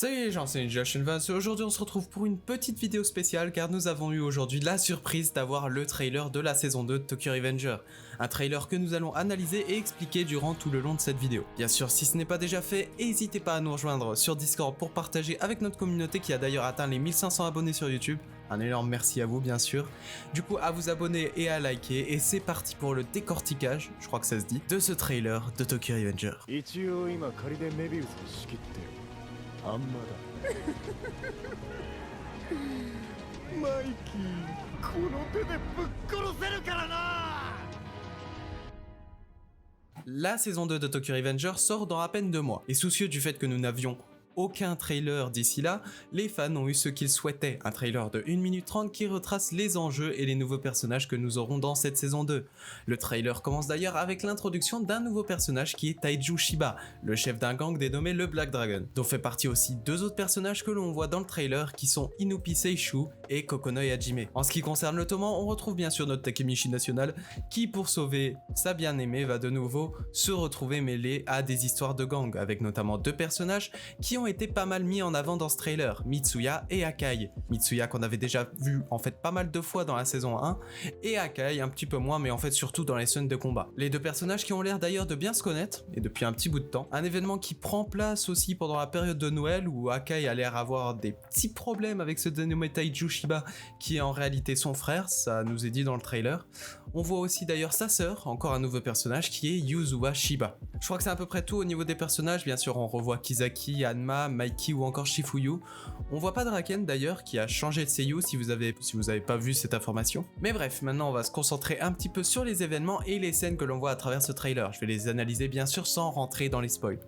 Salut les gens, c'est Ninja Shenvas et aujourd'hui on se retrouve pour une petite vidéo spéciale car nous avons eu aujourd'hui la surprise d'avoir le trailer de la saison 2 de Tokyo Revenger. Un trailer que nous allons analyser et expliquer durant tout le long de cette vidéo. Bien sûr, si ce n'est pas déjà fait, n'hésitez pas à nous rejoindre sur Discord pour partager avec notre communauté qui a d'ailleurs atteint les 1500 abonnés sur YouTube. Un énorme merci à vous bien sûr. Du coup à vous abonner et à liker et c'est parti pour le décortiquage, je crois que ça se dit, de ce trailer de Tokyo Revenger. あんまだマイキー、この手でぶっ殺せるからな。 La saison 2 de Tokyo Revenger sort dans à peine 2 mois, et soucieux du fait que nous n'avions aucun trailer d'ici là, les fans ont eu ce qu'ils souhaitaient, un trailer de 1 minute 30 qui retrace les enjeux et les nouveaux personnages que nous aurons dans cette saison 2. Le trailer commence d'ailleurs avec l'introduction d'un nouveau personnage qui est Taiju Shiba, le chef d'un gang dénommé le Black Dragon, dont fait partie aussi 2 autres personnages que l'on voit dans le trailer qui sont Inupi Seishu et Kokonoi Hajime. En ce qui concerne le toman, on retrouve bien sûr notre Takemichi national qui pour sauver sa bien-aimée va de nouveau se retrouver mêlé à des histoires de gang, avec notamment 2 personnages qui ont été pas mal mis en avant dans ce trailer, Mitsuya et Akai. Mitsuya qu'on avait déjà vu en fait pas mal de fois dans la saison 1 et Akai un petit peu moins mais en fait surtout dans les scènes de combat. Les 2 personnages qui ont l'air d'ailleurs de bien se connaître et depuis un petit bout de temps. Un événement qui prend place aussi pendant la période de Noël où Akai a l'air avoir des petits problèmes avec ce dénommé Taiju Shiba qui est en réalité son frère, ça nous est dit dans le trailer. On voit aussi d'ailleurs sa sœur, encore un nouveau personnage qui est Yuzuwa Shiba. Je crois que c'est à peu près tout au niveau des personnages, bien sûr on revoit Kisaki, Hanma, Maiki ou encore Shifuyu. On voit pas Draken d'ailleurs qui a changé de seiyuu si vous avez pas vu cette information. Mais bref, maintenant on va se concentrer un petit peu sur les événements et les scènes que l'on voit à travers ce trailer. Je vais les analyser bien sûr sans rentrer dans les spoils.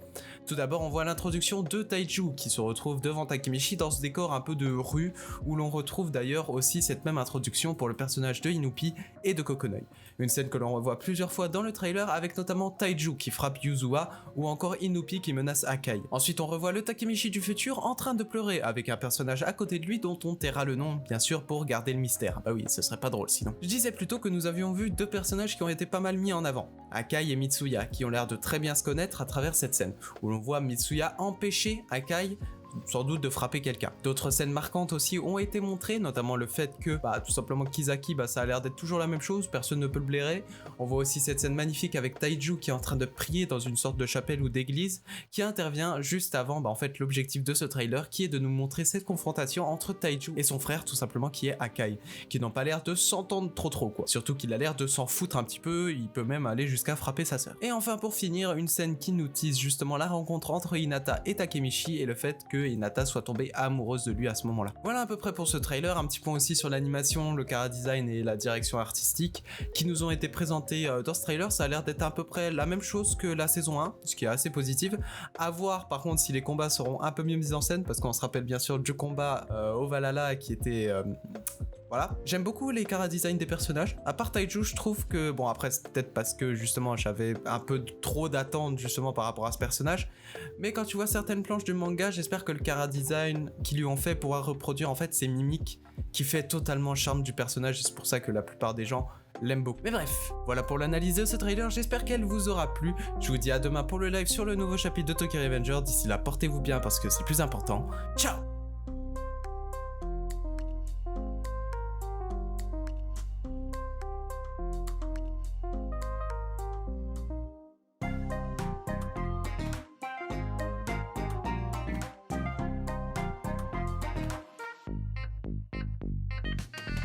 Tout d'abord on voit l'introduction de Taiju qui se retrouve devant Takemichi dans ce décor un peu de rue où l'on retrouve d'ailleurs aussi cette même introduction pour le personnage de Inupi et de Kokonoi. Une scène que l'on revoit plusieurs fois dans le trailer avec notamment Taiju qui frappe Yuzuwa ou encore Inupi qui menace Akai. Ensuite on revoit le Takemichi du futur en train de pleurer avec un personnage à côté de lui dont on taira le nom bien sûr pour garder le mystère. Bah oui, ce serait pas drôle sinon. Je disais plutôt que nous avions vu 2 personnages qui ont été pas mal mis en avant, Akai et Mitsuya, qui ont l'air de très bien se connaître à travers cette scène, où l'on voit Mitsuya empêcher Akai sans doute de frapper quelqu'un. D'autres scènes marquantes aussi ont été montrées, notamment le fait que, tout simplement Kisaki, ça a l'air d'être toujours la même chose, personne ne peut le blairer. On voit aussi cette scène magnifique avec Taiju qui est en train de prier dans une sorte de chapelle ou d'église, qui intervient juste avant, en fait, l'objectif de ce trailer, qui est de nous montrer cette confrontation entre Taiju et son frère, tout simplement, qui est Akai, qui n'ont pas l'air de s'entendre trop quoi. Surtout qu'il a l'air de s'en foutre un petit peu, il peut même aller jusqu'à frapper sa sœur. Et enfin, pour finir, une scène qui nous tease justement la rencontre entre Hinata et Takemichi et le fait que Hinata soit tombée amoureuse de lui à ce moment-là. Voilà à peu près pour ce trailer, un petit point aussi sur l'animation, le chara-design et la direction artistique qui nous ont été présentés dans ce trailer. Ça a l'air d'être à peu près la même chose que la saison 1, ce qui est assez positif. À voir par contre si les combats seront un peu mieux mis en scène, parce qu'on se rappelle bien sûr du combat au Valhalla qui était... Voilà, j'aime beaucoup les chara-design des personnages. À part Taiju, je trouve que, bon après c'est peut-être parce que justement j'avais un peu trop d'attentes justement par rapport à ce personnage, mais quand tu vois certaines planches du manga, j'espère que le chara-design qu'ils lui ont fait pourra reproduire en fait ces mimiques qui fait totalement le charme du personnage, et c'est pour ça que la plupart des gens l'aiment beaucoup. Mais bref, voilà pour l'analyse de ce trailer, j'espère qu'elle vous aura plu. Je vous dis à demain pour le live sur le nouveau chapitre de Tokyo Revenger. D'ici là, portez-vous bien parce que c'est plus important. Ciao!